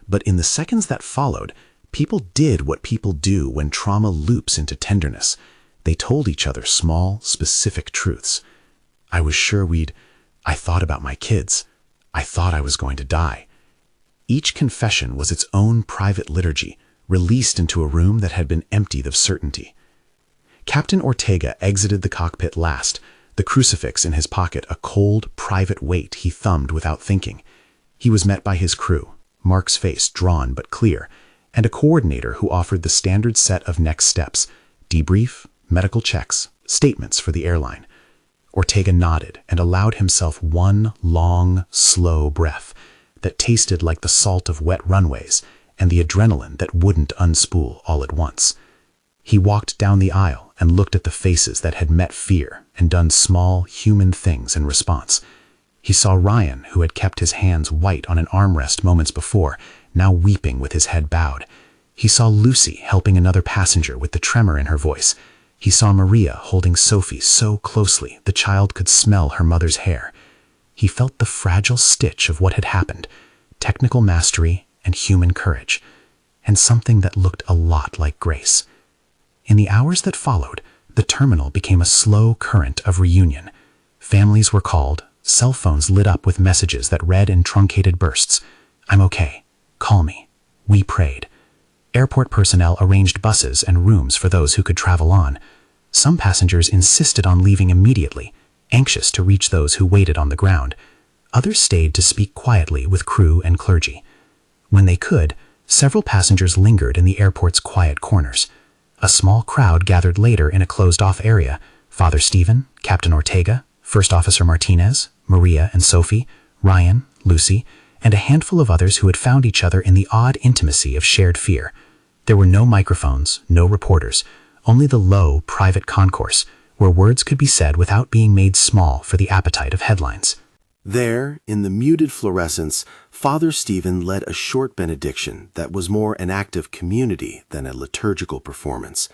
[SPEAKER 1] But in the seconds that followed, people did what people do when trauma loops into tenderness. They told each other small, specific truths. I was sure I thought about my kids.
[SPEAKER 2] I thought I was going to die. Each confession was its own private liturgy, released into a room that had been emptied of certainty. Captain Ortega exited the cockpit last, the crucifix in his pocket a cold, private weight he thumbed without thinking. He was met by his crew, Mark's face drawn but clear, and a coordinator who offered the standard set of next steps: debrief, medical checks, statements for the airline. Ortega nodded and allowed himself one long, slow breath that tasted like the salt of wet runways and the adrenaline that wouldn't unspool all at once. He walked down the aisle and looked at the faces that had met fear and done small, human things in response. He saw Ryan, who had kept his hands white on an armrest moments before, now weeping with his head bowed. He saw Lucy helping another passenger with the tremor in her voice. He saw Maria holding Sophie so closely the child could smell her mother's hair. He felt the fragile stitch of what had happened: technical mastery and human courage, and something that looked a lot like grace. In the hours that followed, the terminal became a slow current of reunion. Families were called, cell phones lit up with messages that read in truncated bursts. "I'm okay. Call me. We prayed." Airport personnel arranged buses and rooms for those who could travel on. Some passengers insisted on leaving immediately, anxious to reach those who waited on the ground. Others stayed to speak quietly with crew and clergy. When they could, several passengers lingered in the airport's quiet corners. A small crowd gathered later in a closed-off area: Father Stephen, Captain Ortega, First Officer Martinez, Maria and Sophie, Ryan, Lucy, and a handful of others who had found each other in the odd intimacy of shared fear. There were no microphones, no reporters, only the low, private concourse, where words could be said without being made small for the appetite of headlines.
[SPEAKER 4] There, in the muted fluorescence, Father Stephen led a short benediction that was more an act of community than a liturgical performance.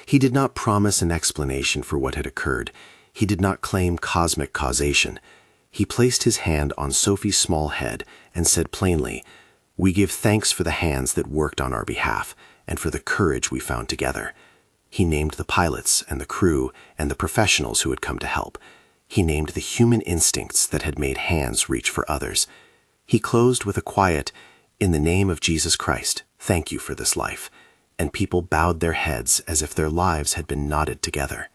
[SPEAKER 4] He did not promise an explanation for what had occurred. He did not claim cosmic causation. He placed his hand on Sophie's small head and said plainly, "We give thanks for the hands that worked on our behalf and for the courage we found together." He named the pilots and the crew and the professionals who had come to help. He named the human instincts that had made hands reach for others. He closed with a quiet, "In the name of Jesus Christ, thank you for this life," and people bowed their heads as if their lives had been knotted together.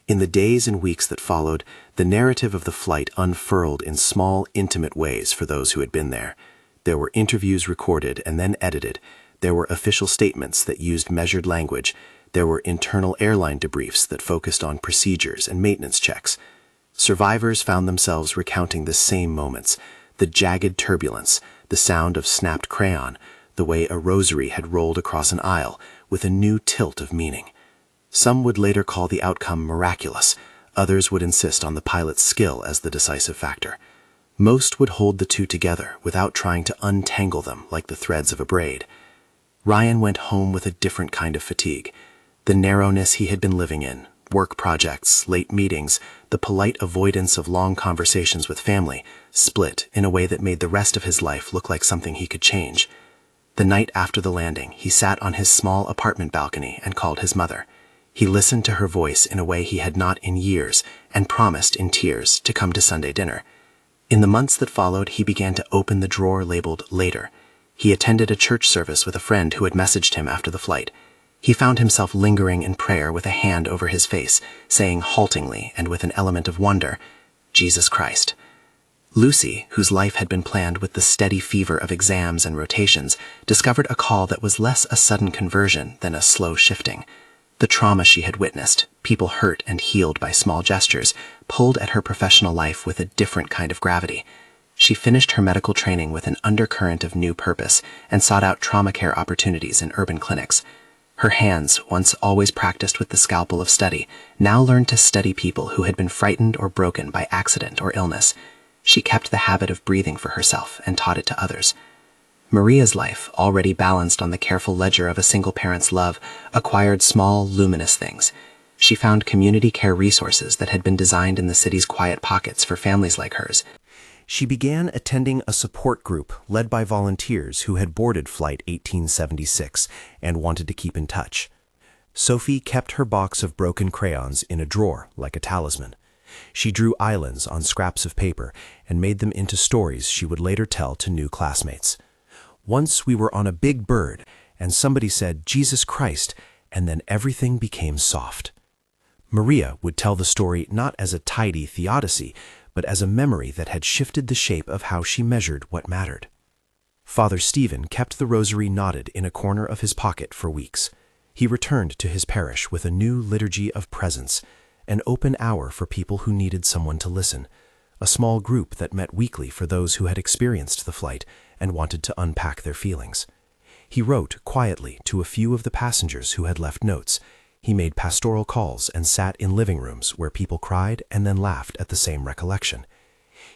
[SPEAKER 4] In the days and weeks that followed, the narrative of the flight unfurled in small, intimate ways for those who had been there. There were interviews recorded and then edited. There were official statements that used measured language. There were internal airline debriefs that focused on procedures and maintenance checks. Survivors found themselves recounting the same moments: the jagged turbulence, the sound of snapped crayon, the way a rosary had rolled across an aisle with a new tilt of meaning. Some would later call the outcome miraculous. Others would insist on the pilot's skill as the decisive factor. Most would hold the two together without trying to untangle them like the threads of a braid. Ryan went home with a different kind of fatigue. The narrowness he had been living in, work projects, late meetings, the polite avoidance of long conversations with family, split in a way that made the rest of his life look like something he could change. The night after the landing, he sat on his small apartment balcony and called his mother. He listened to her voice in a way he had not in years and promised in tears to come to Sunday dinner. In the months that followed, he began to open the drawer labeled "Later." He attended a church service with a friend who had messaged him after the flight. He found himself lingering in prayer with a hand over his face, saying haltingly and with an element of wonder, "Jesus Christ." Lucy, whose life had been planned with the steady fever of exams and rotations, discovered a call that was less a sudden conversion than a slow shifting. The trauma she had witnessed, people hurt and healed by small gestures, pulled at her professional life with a different kind of gravity. She finished her medical training with an undercurrent of new purpose and sought out trauma care opportunities in urban clinics. Her hands, once always practiced with the scalpel of study, now learned to study people who had been frightened or broken by accident or illness. She kept the habit of breathing for herself and taught it to others. Maria's life, already balanced on the careful ledger of a single parent's love, acquired small, luminous things. She found community care resources that had been designed in the city's quiet pockets for families like hers. She began attending a support group led by volunteers who had boarded Flight 1876 and wanted to keep in touch. Sophie kept her box of broken crayons in a drawer like a talisman.
[SPEAKER 3] She drew islands on scraps of paper and made them into stories she would later tell to new classmates. Once we were on a big bird, and somebody said, "Jesus Christ," and then everything became soft. Maria would tell the story not as a tidy theodicy, but as a memory that had shifted the shape of how she measured what mattered. Father Stephen kept the rosary knotted in a corner of his pocket for weeks. He returned to his parish with a new liturgy of presence, an open hour for people who needed someone to listen, a small group that met weekly for those who had experienced the flight and wanted to unpack their feelings. He wrote quietly to a few of the passengers who had left notes. He made pastoral calls and sat in living rooms where people cried and then laughed at the same recollection.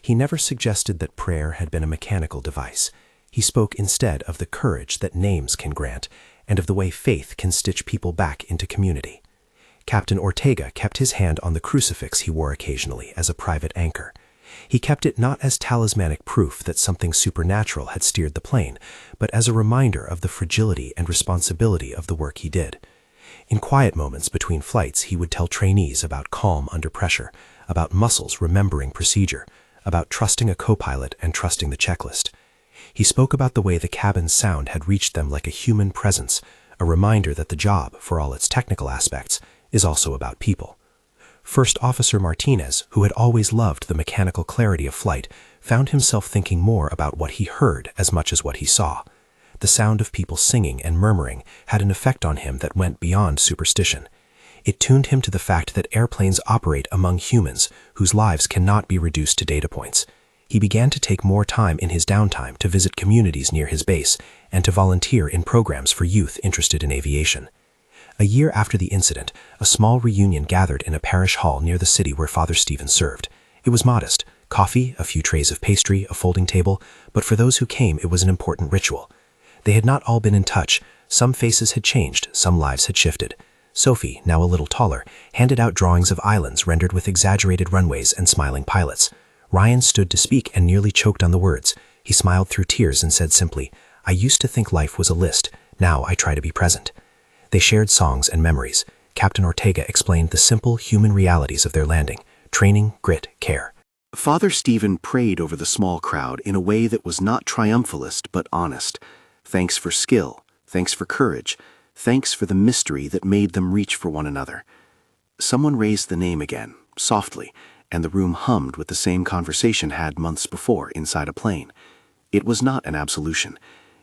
[SPEAKER 3] He never suggested that prayer had been a mechanical device. He spoke instead of the courage that names can grant and of the way faith can stitch people back into community. Captain Ortega kept his hand on the crucifix he wore occasionally as a private anchor. He kept it not as talismanic proof that something supernatural had steered the plane, but as a reminder of the fragility and responsibility of the work he did. In quiet moments between flights, he would tell trainees about calm under pressure, about muscles remembering procedure, about trusting a co-pilot and trusting the checklist. He spoke about the way the cabin's sound had reached them like a human presence, a reminder that the job, for all its technical aspects, is also about people. First Officer Martinez, who had always loved the mechanical clarity of flight, found himself thinking more about what he heard as much as what he saw. The sound of people singing and murmuring had an effect on him that went beyond superstition. It tuned him to the fact that airplanes operate among humans whose lives cannot be reduced to data points. He began to take more time in his downtime to visit communities near his base and to volunteer in programs for youth interested in aviation. A year after the incident, a small reunion gathered in a parish hall near the city where Father Stephen served. It was modest: coffee, a few trays of pastry, a folding table, but for those who came it was an important ritual. They had not all been in touch. Some faces had changed, some lives had shifted. Sophie, now a little taller, handed out drawings of islands rendered with exaggerated runways and smiling pilots. Ryan stood to speak and nearly choked on the words. He smiled through tears and said simply, "I used to think life was a list. Now I try to be present." They shared songs and memories. Captain Ortega explained the simple human realities of their landing: training, grit, care.
[SPEAKER 2] Father Stephen prayed over the small crowd in a way that was not triumphalist but honest. Thanks for skill, thanks for courage, thanks for the mystery that made them reach for one another. Someone raised the name again, softly, and the room hummed with the same conversation had months before inside a plane. It was not an absolution.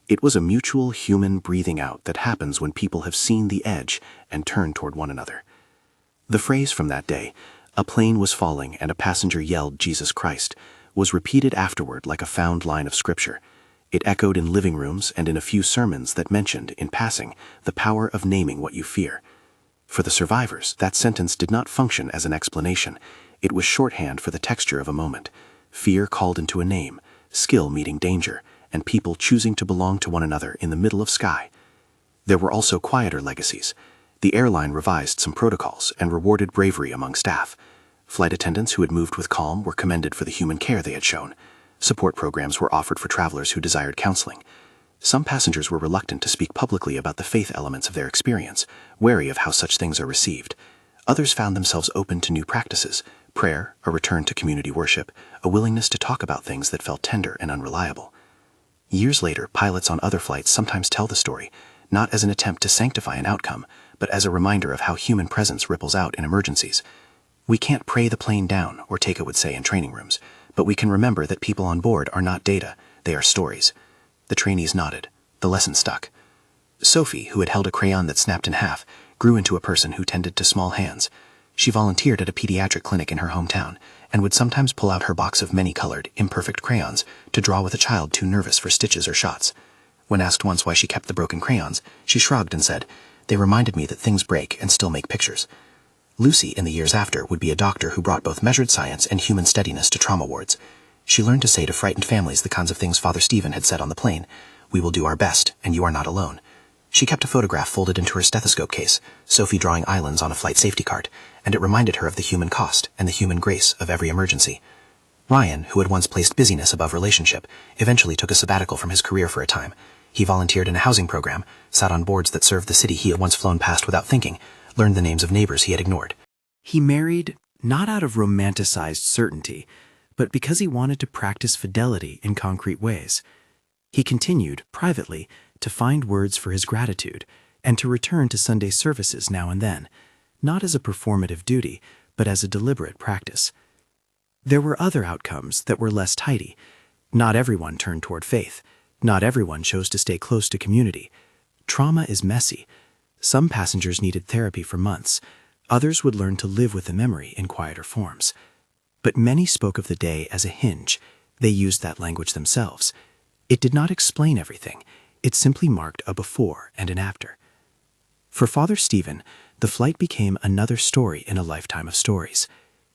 [SPEAKER 2] It was a mutual human breathing out that happens when people have seen the edge and turned toward one another. The phrase from that day, "A plane was falling and a passenger yelled, 'Jesus Christ,' was repeated afterward like a found line of scripture. It echoed in living rooms and in a few sermons that mentioned, in passing, the power of naming what you fear. For the survivors, that sentence did not function as an explanation. It was shorthand for the texture of a moment. Fear called into a name, skill meeting danger, and people choosing to belong to one another in the middle of sky. There were also quieter legacies. The airline revised some protocols and rewarded bravery among staff. Flight attendants who had moved with calm were commended for the human care they had shown. Support programs were offered for travelers who desired counseling. Some passengers were reluctant to speak publicly about the faith elements of their experience, wary of how such things are received. Others found themselves open to new practices: prayer, a return to community worship, a willingness to talk about things that felt tender and unreliable. Years later, pilots on other flights sometimes tell the story, not as an attempt to sanctify an outcome, but as a reminder of how human presence ripples out in emergencies. "We can't pray the plane down," Ortega would say in training rooms, "but we can remember that people on board are not data, they are stories." The trainees nodded. The lesson stuck. Sophie, who had held a crayon that snapped in half, grew into a person who tended to small hands. She volunteered at a pediatric clinic in her hometown and would sometimes pull out her box of many-colored, imperfect crayons to draw with a child too nervous for stitches or shots. When asked once why she kept the broken crayons, she shrugged and said, "They reminded me that things break and still make pictures." Lucy, in the years after, would be a doctor who brought both measured science and human steadiness to trauma wards. She learned to say to frightened families the kinds of things Father Stephen had said on the plane: "We will do our best, and you are not alone." She kept a photograph folded into her stethoscope case, Sophie drawing islands on a flight safety card, and it reminded her of the human cost and the human grace of every emergency. Ryan, who had once placed busyness above relationship, eventually took a sabbatical from his career for a time. He volunteered in a housing program, sat on boards that served the city he had once flown past without thinking, learned the names of neighbors he had ignored.
[SPEAKER 5] He married
[SPEAKER 2] not out of romanticized certainty, but because he wanted to practice fidelity in concrete ways. He continued, privately, to find words for his gratitude and to return to Sunday services now and then, not as a performative duty, but as a deliberate practice. There were other outcomes that were less tidy. Not everyone turned toward faith. Not everyone chose to stay close to community. Trauma is messy. Some passengers needed therapy for months. Others would learn to live with the memory in quieter forms. But many spoke of the day as a hinge. They used that language themselves. It did not explain everything. It simply marked a before and an after. For Father Stephen, the flight became another story in a lifetime of stories.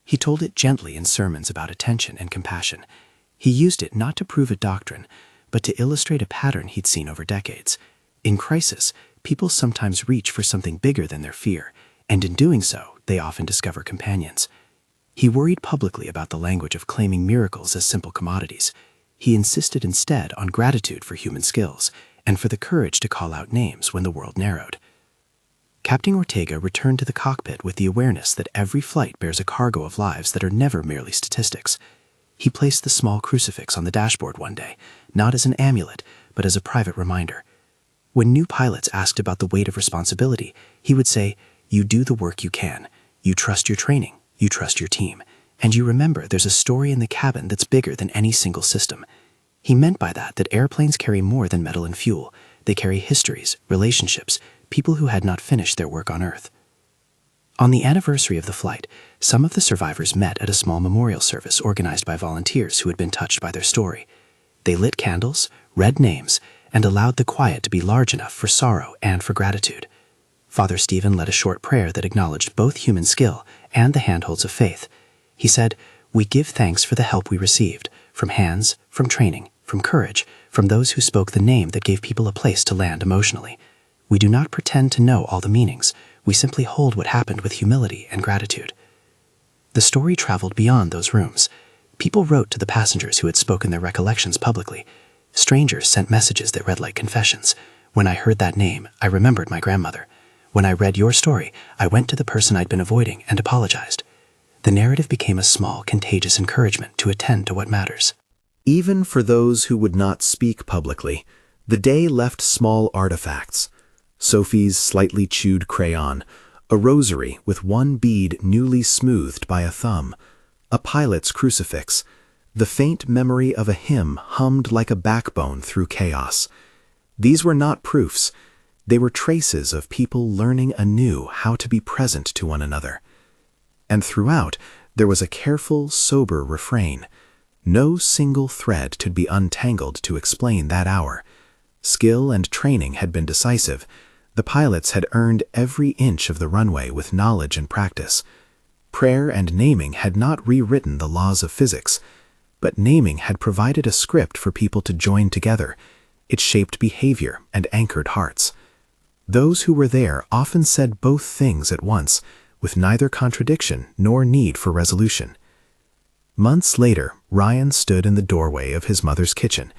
[SPEAKER 2] He told it gently in sermons about attention and compassion. He used it not to prove a doctrine, but to illustrate a pattern he'd seen over decades. In crisis, people sometimes reach for something bigger than their fear, and in doing so, they often discover companions. He worried publicly about the language of claiming miracles as simple commodities. He insisted instead on gratitude for human skills, and for the courage to call out names when the world narrowed. Captain Ortega returned to the cockpit with the awareness that every flight bears a cargo of lives that are never merely statistics. He placed the small crucifix on the dashboard one day, not as an amulet, but as a private reminder. When new pilots asked about the weight of responsibility, he would say, "You do the work you can. You trust your training. You trust your team. And you remember there's a story in the cabin that's bigger than any single system." He meant by that airplanes carry more than metal and fuel. They carry histories, relationships, people who had not finished their work on Earth. On the anniversary of the flight, some of the survivors met at a small memorial service organized by volunteers who had been touched by their story. They lit candles, read names, and allowed the quiet to be large enough for sorrow and for gratitude. Father Stephen led a short prayer that acknowledged both human skill and the handholds of faith. He said, "We give thanks for the help we received, from hands, from training, from courage, from those who spoke the name that gave people a place to land emotionally. We do not pretend to know all the meanings. We simply hold what happened with humility and gratitude." The story traveled beyond those rooms. People wrote to the passengers who had spoken their recollections publicly. Strangers sent messages that read like confessions. "When I heard that name, I remembered my grandmother. When I read your story, I went to the person I'd been avoiding and apologized." The narrative became a small, contagious encouragement to attend to what matters.
[SPEAKER 1] Even for those who would not speak publicly, the day left small artifacts. Sophie's slightly chewed crayon, a rosary with one bead newly smoothed by a thumb, a pilot's crucifix, the faint memory of a hymn hummed like a backbone through chaos. These were not proofs. They were traces of people learning anew how to be present to one another. And throughout, there was a careful, sober refrain. No single thread could be untangled to explain that hour. Skill and training had been decisive. The pilots had earned every inch of the runway with knowledge and practice. Prayer and naming had not rewritten the laws of physics, but naming had provided a script for people to join together. It shaped behavior and anchored hearts. Those who were there often said both things at once, with neither contradiction nor need for resolution. Months later, Ryan stood in the doorway of his mother's kitchen,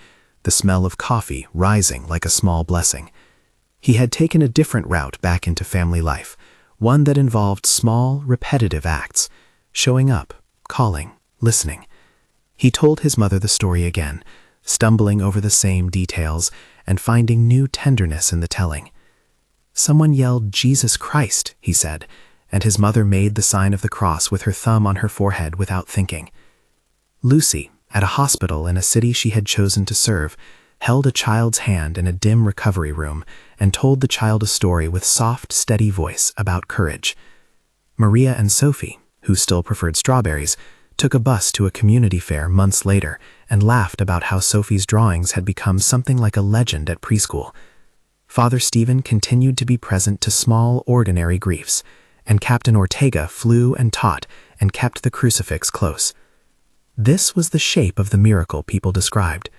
[SPEAKER 1] the smell of coffee rising like a small blessing. He had taken a different route back into family life, one that involved small, repetitive acts, showing up, calling, listening. He told his mother the story again, stumbling over the same details and finding new tenderness in the telling. "Someone yelled, 'Jesus Christ,'" he said, and his mother made the sign of the cross with her thumb on her forehead without thinking. Lucy, at a hospital in a city she had chosen to serve, held a child's hand in a dim recovery room and told the child a story with soft, steady voice about courage. Maria and Sophie, who still preferred strawberries, took a bus to a community fair months later and laughed about how Sophie's drawings had become something like a legend at preschool. Father Stephen continued to be present to small, ordinary griefs, and Captain Ortega flew and taught and kept the crucifix close. This was the shape of the miracle people described,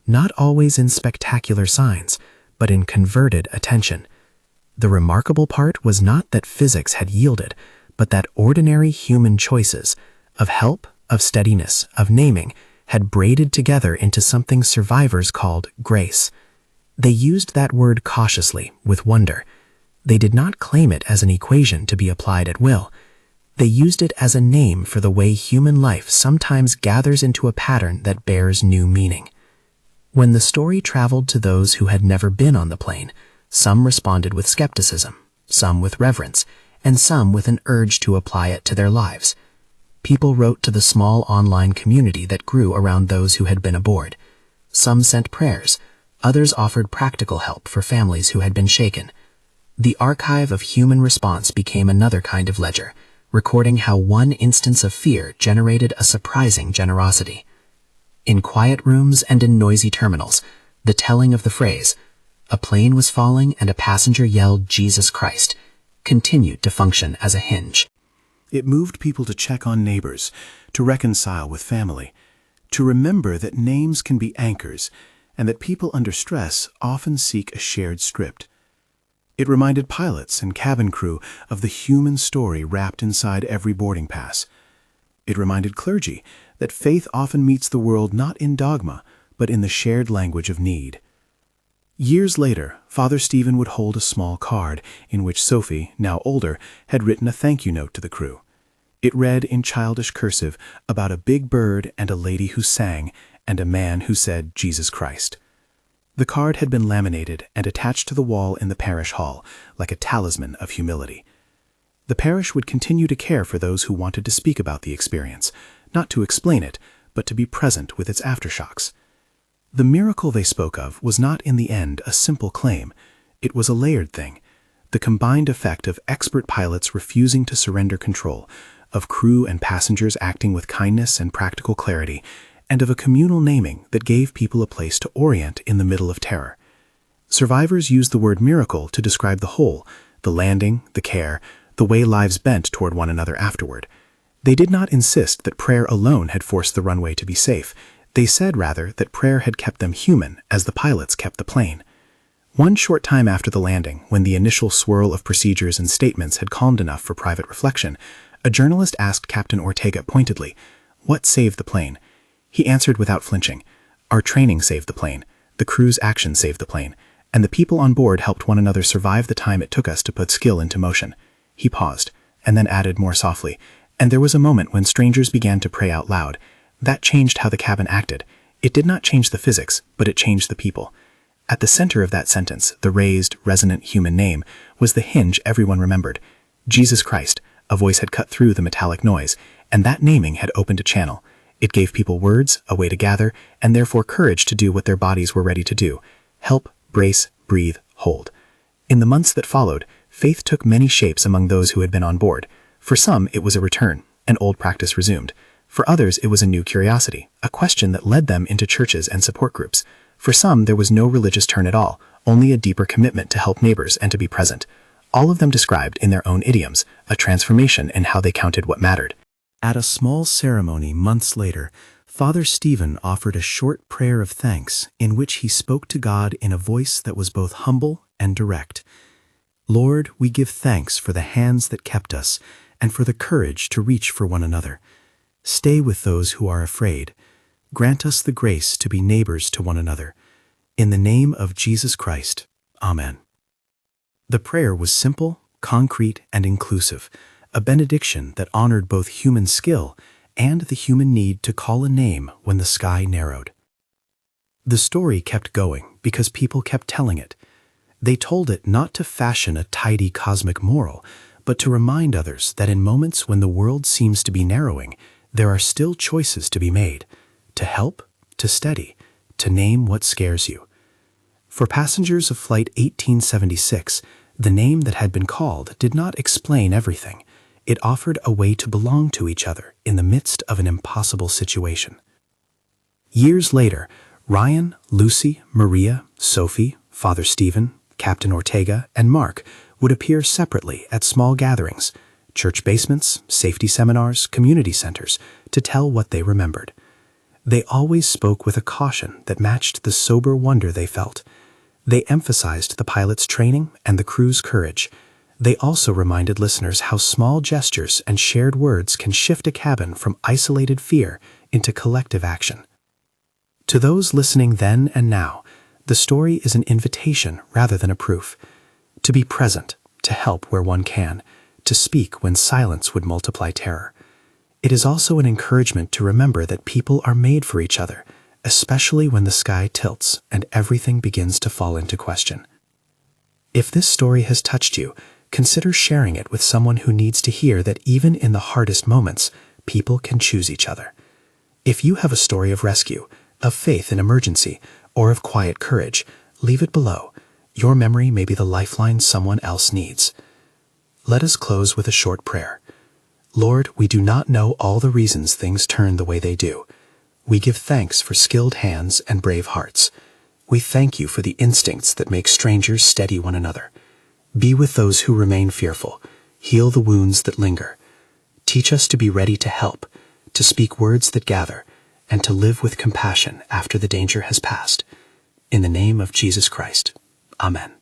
[SPEAKER 1] not always in spectacular signs, but in converted attention. The remarkable part was not that physics had yielded, but that ordinary human choices, of help, of steadiness, of naming, had braided together into something survivors called grace. They used that word cautiously, with wonder. They did not claim it as an equation to be applied at will.
[SPEAKER 2] They used it as a name for the way human life sometimes gathers into a pattern that bears new meaning. When the story traveled to those who had never been on the plane, some responded with skepticism, some with reverence, and some with an urge to apply it to their lives. People wrote to the small online community that grew around those who had been aboard. Some sent prayers, others offered practical help for families who had been shaken. The archive of human response became another kind of ledger, recording how one instance of fear generated a surprising generosity. In quiet rooms and in noisy terminals, the telling of the phrase, "A plane was falling and a passenger yelled, 'Jesus Christ,' continued to function as a hinge.
[SPEAKER 1] It moved people to check on neighbors, to reconcile with family, to remember that names can be anchors and that people under stress often seek a shared script. It reminded pilots and cabin crew of the human story wrapped inside every boarding pass. It reminded clergy that faith often meets the world not in dogma, but in the shared language of need. Years later, Father Stephen would hold a small card in which Sophie, now older, had written a thank you note to the crew. It read in childish cursive about a big bird and a lady who sang and a man who said, "Jesus Christ." The card had been laminated and attached to the wall in the parish hall, like a talisman of humility. The parish would continue to care for those who wanted to speak about the experience, not to explain it, but to be present with its aftershocks. The miracle they spoke of was not in the end a simple claim. It was a layered thing, the combined effect of expert pilots refusing to surrender control, of crew and passengers acting with kindness and practical clarity, and of a communal naming that gave people a place to orient in the middle of terror. Survivors used the word miracle to describe the whole, the landing, the care, the way lives bent toward one another afterward. They did not insist that prayer alone had forced the runway to be safe. They said, rather, that prayer had kept them human as the pilots kept the plane. One short time after the landing, when the initial swirl of procedures and statements had calmed enough for private reflection, a journalist asked Captain Ortega pointedly, "What saved the plane?" He answered without flinching, "Our training saved the plane, the crew's action saved the plane, and the people on board helped one another survive the time it took us to put skill into motion." He paused, and then added more softly, "And there was a moment when strangers began to pray out loud. That changed how the cabin acted. It did not change the physics, but it changed the people." At the center of that sentence, the raised, resonant human name, was the hinge everyone remembered. Jesus Christ. A voice had cut through the metallic noise, and that naming had opened a channel. It gave people words, a way to gather, and therefore courage to do what their bodies were ready to do: help, brace, breathe, hold. In the months that followed, faith took many shapes among those who had been on board. For some, it was a return, an old practice resumed. For others, it was a new curiosity, a question that led them into churches and support groups. For some, there was no religious turn at all, only a deeper commitment to help neighbors and to be present. All of them described, in their own idioms, a transformation in how they counted what mattered. At a small ceremony months later, Father Stephen offered a short prayer of thanks in which he spoke to God in a voice that was both humble and direct. "Lord, we give thanks for the hands that kept us and for the courage to reach for one another. Stay with those who are afraid. Grant us the grace to be neighbors to one another. In the name of Jesus Christ. Amen." The prayer was simple, concrete, and inclusive, a benediction that honored both human skill and the human need to call a name when the sky narrowed. The story kept going because people kept telling it. They told it not to fashion a tidy cosmic moral, but to remind others that in moments when the world seems to be narrowing, there are still choices to be made: to help, to steady, to name what scares you. For passengers of Flight 1876, the name that had been called did not explain everything. It offered a way to belong to each other in the midst of an impossible situation. Years later, Ryan, Lucy, Maria, Sophie, Father Stephen, Captain Ortega, and Mark would appear separately at small gatherings, church basements, safety seminars, community centers, to tell what they remembered. They always spoke with a caution that matched the sober wonder they felt. They emphasized the pilot's training and the crew's courage. They also reminded listeners how small gestures and shared words can shift a cabin from isolated fear into collective action. To those listening then and now, the story is an invitation rather than a proof. To be present, to help where one can,
[SPEAKER 3] to speak when silence would multiply terror. It is also an encouragement to remember that people are made for each other, especially when the sky tilts and everything begins to fall into question. If this story has touched you, consider sharing it with someone who needs to hear that even in the hardest moments, people can choose each other. If you have a story of rescue, of faith in emergency, or of quiet courage, leave it below. Your memory may be the lifeline someone else needs. Let us close with a short prayer. Lord, we do not know all the reasons things turn the way they do. We give thanks for skilled hands and brave hearts. We thank you for the instincts that make strangers steady one another. Be with those who remain fearful. Heal the wounds that linger. Teach us to be ready to help, to speak words that gather, and to live with compassion after the danger has passed. In the name of Jesus Christ. Amen.